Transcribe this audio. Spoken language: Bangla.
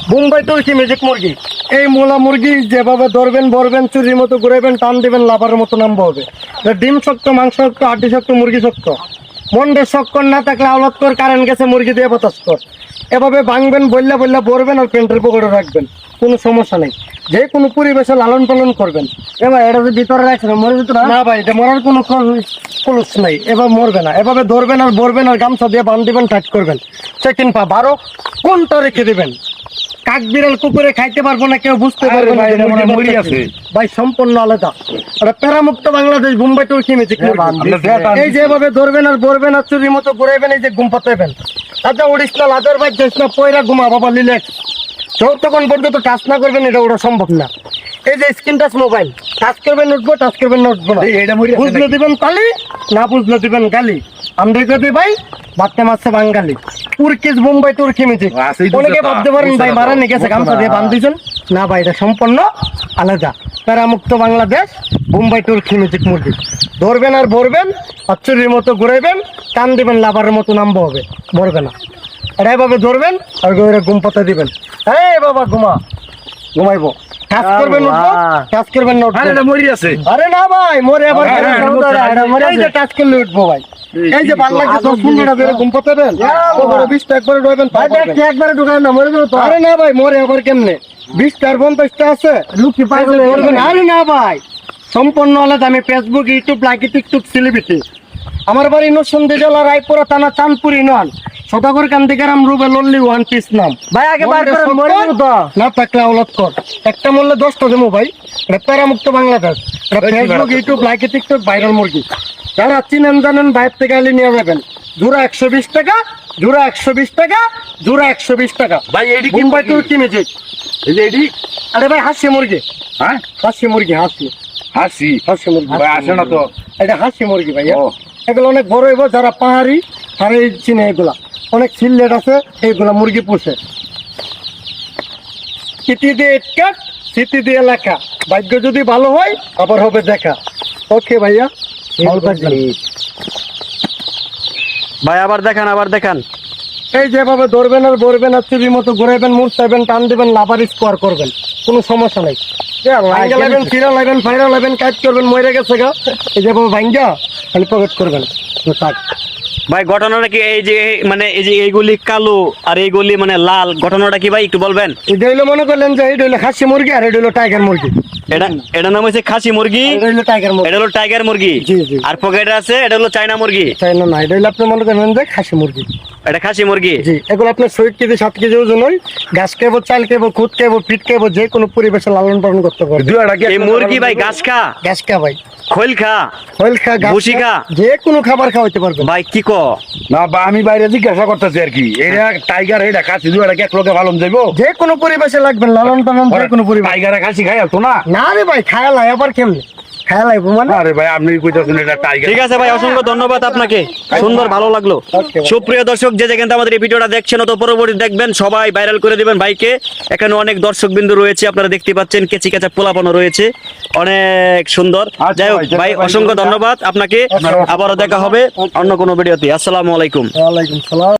বোম্বাই তুর্কি ম্যাজিক মুরগি। এই মোলা মুরগি যেভাবে ধরবেন ভরবেন চুরির মতো ঘুরাইবেন টান দিবেন লাভারের মতো নামবো হবে। ডিম শক্ত, মাংস শক্ত, হাড্ডি শক্ত, মুরগি শক্ত। মন্ডে শক্কর না থাকলে আওলাদ কর, কারেন্ট গেছে মুরগি দিয়ে বাতাস কর। এভাবে ভাঙবেন, বললা বললা ভরবেন আর পেন্টের পকেটে রাখবেন, কোনো সমস্যা নেই। যে কোনো পরিবেশে লালন পালন করবেন। এবার এটা যে ভিতরে রাখছেন মরে যেত না ভাই, এটা মরার কোনো ক্লুস নাই। এবার মরবে না। এভাবে ধরবেন আর ভরবেন আর গামছা দিয়ে বাঁধ দিবেন, টাইট করবেন। চেকিং পা 12 কোনটা রেখে দিবেন। কাক বিড়াল কুকুরে খাইতে পারবো না, কেউ বুঝতে পারবে না ভাই, সম্পূর্ণ আলাদা। এটা প্যারামুক্ত বাংলাদেশ বোম্বাই তুর্কি ম্যাজিক। এই যেভাবে ধরবেন আর ভরবেন আর চুরির মতো ঘুরাইবেন, এই যে ঘুম পাতাইবেন। আচ্ছা অরিজিনাল আদারওয়াইজ যাইস না, পয়রা ঘুমা বাবা লিলেক্স। যতক্ষণ পর্যন্ত টাচ না করবেন এটা ওটা সম্ভব না। এই যে স্ক্রিন টাচ মোবাইল, টাচ করবেন উঠবো, টাচ করবেন না উঠবো না। বুঝলে দিবেন তালি, না বুঝলে দিবেন গালি। আমরা যদি ভাই বাচ্চা মারছে বাঙালি। তুর্কিজ বোম্বাই তুর্কি ম্যাজিক। অনেকে ভাবতে পারেন ভাই মারা নিয়ে গেছে গামছা দিয়ে বাঁধ দিয়েছেন, না ভাই এটা সম্পূর্ণ আলাদা। প্যারামুক্ত বাংলাদেশ বোম্বাই তুর্কি ম্যাজিক মুরগি। ধরবেন আর ভরবেন আর চুরির মতো ঘুরাইবেন, টান দিবেন লাভারের মতো নামবো হবে, ভরবে না। এটা এভাবে ধরবেন আর ঘুম পাতা দিবেন। এই বাবা ঘুমা, ঘুমাইবো। কাজ করবেন উঠবো, কাজ করবেন না উঠবো। আরে না ভাই মরে আবার এই যে কাজ করলে উঠবো ভাই। এই যে ভালো লাগছে 10-15টা ধরে ঘুম পাতাবেন, ওপরে 20টা একবারে ঢোকাবেন, একবারে ঢোকাবেন না মরে যাবো তো। আরে না ভাই মরে আবার কেমনে, 20টা আর 50টা আছে লুকি পাই করবেন। আরে না ভাই সম্পূর্ণ আলাদা। আমি Facebook, YouTube, Likee, TikTok celebrity. আমার বাড়ি নরসিংদী জেলা রায়পুরা থানা চাঁদপুরি নন সদাগর কান্দিকারাম রুবে লল্লি ওয়ান পিস নাম ভাই। আগে বার করে মরে যাবো তো, না থাকলে আওলাদ কর। একটা মরলে 10টা দেবো ভাই। এটা প্যারামুক্ত বাংলাদেশ। এটা Facebook, YouTube, Likee, TikTok viral মুরগি। যারা চিনেন জানেন বাইরে থেকে আলি নিয়ে যাবেন। জোড়া 120 টাকা, জোড়া 120 টাকা, জোড়া 120 টাকা ভাই। এডি বোম্বাই তুর্কি ম্যাজিক। এই যে এডি, আরে ভাই হাসি মুরগি। হ্যাঁ হাসি মুরগি, হাসি হাসি হাসি মুরগি ভাই। আসে না তো, এটা হাসি মুরগি ভাই। এগুলো অনেক বড় হইব, যারা পাহাড়ি আর এই চিনে এগুলা অনেক সিলেট আছে, এইগুলা মুরগি পোষে। স্মৃতি দিয়ে কাট, স্মৃতি দিয়ে লেখা। ভাগ্য যদি ভালো হয় আবার হবে দেখা। ওকে ভাইয়া, ভালো থাকবেন ভাই। আবার দেখান, আবার দেখান। এই যেভাবে ধরবেন আর ভরবেন আর চুরির মতো ঘুরাইবেন, মুড় চাইবেন, টান দিবেন, লাভার স্কোয়ার করবেন, কোনো সমস্যা নাই। লাগবেন, ফিরা লাগবেন, ফাইরা লাগবেন, কাজ করবেন, মরে গেছে গা। এই যেভাবে ভাঙ্গা খালি পকেট করবেন। ভাই ঘটনাটা কি এই যে মানে এই যে এইগুলি কালো আর এইগুলি মানে লাল, ঘটনাটা কি ভাই একটু বলবেন? এটা হইলো মনে করলেন যে এটা হইলো খাসি মুরগি আর এটা হইলো টাইগার মুরগি। এটা নাম হচ্ছে খাসি মুরগি, এটা হইলো টাইগার মুরগি, এটা হলো টাইগার মুরগি। জি জি। আর পকেটে আছে এটা হলো চায়না মুরগি। চায়না না, এটা হইলো আপনি মনে করেন যে খাসি মুরগি। এটা খাসি মুরগি। জি। এগুলো আপনার 6 কেজি 7 কেজি ওজন হয়। ঘাস খাইবো, চাল খাইবো, খুদ খাইবো, পিট খাইবো, যে কোনো পরিবেশে লালন পালন করতে পারবে। এই মুরগি ভাই ঘাস খা, ঘাস খা ভাই, খৈল খা, খৈল খা, ভুসি খা, যে কোনো খাবার খাওয়াইতে পারবে ভাই। কি কো না বা আমি বাইরে জিজ্ঞাসা করতেছি আর কি, এটা টাইগার এটা খাসি দুইটা কি এক লোকে ভালো যাইবো? যে কোনো পরিবেশে লাগবে লালন পালন, যে কোনো পরিবেশ। টাইগারে খাসি খাই তো না? না রে ভাই খায়ালাই আবার কেমনে খায়ালাই মানে? আরে ভাই আপনি কইতাছেন এটা টাইগার। ঠিক আছে ভাই, অসংখ্য ধন্যবাদ আপনাকে, সুন্দর ভালো লাগলো। সুপ্রিয় দর্শক, যে যেখানে আমাদের এই ভিডিওটা দেখছেন তো পরবর্তী দেখবেন, সবাই ভাইরাল করে দিবেন ভাইকে। এখানে অনেক দর্শক বিন্দু রয়েছে, আপনারা দেখতে পাচ্ছেন, কেচি কেচা পোলাপানো রয়েছে, অনেক সুন্দর। যাই হোক ভাই, অসংখ্য ধন্যবাদ আপনাকে। আবারও দেখা হবে অন্য কোনো ভিডিওতে। আসসালামু আলাইকুম। ওয়ালাইকুম সালাম।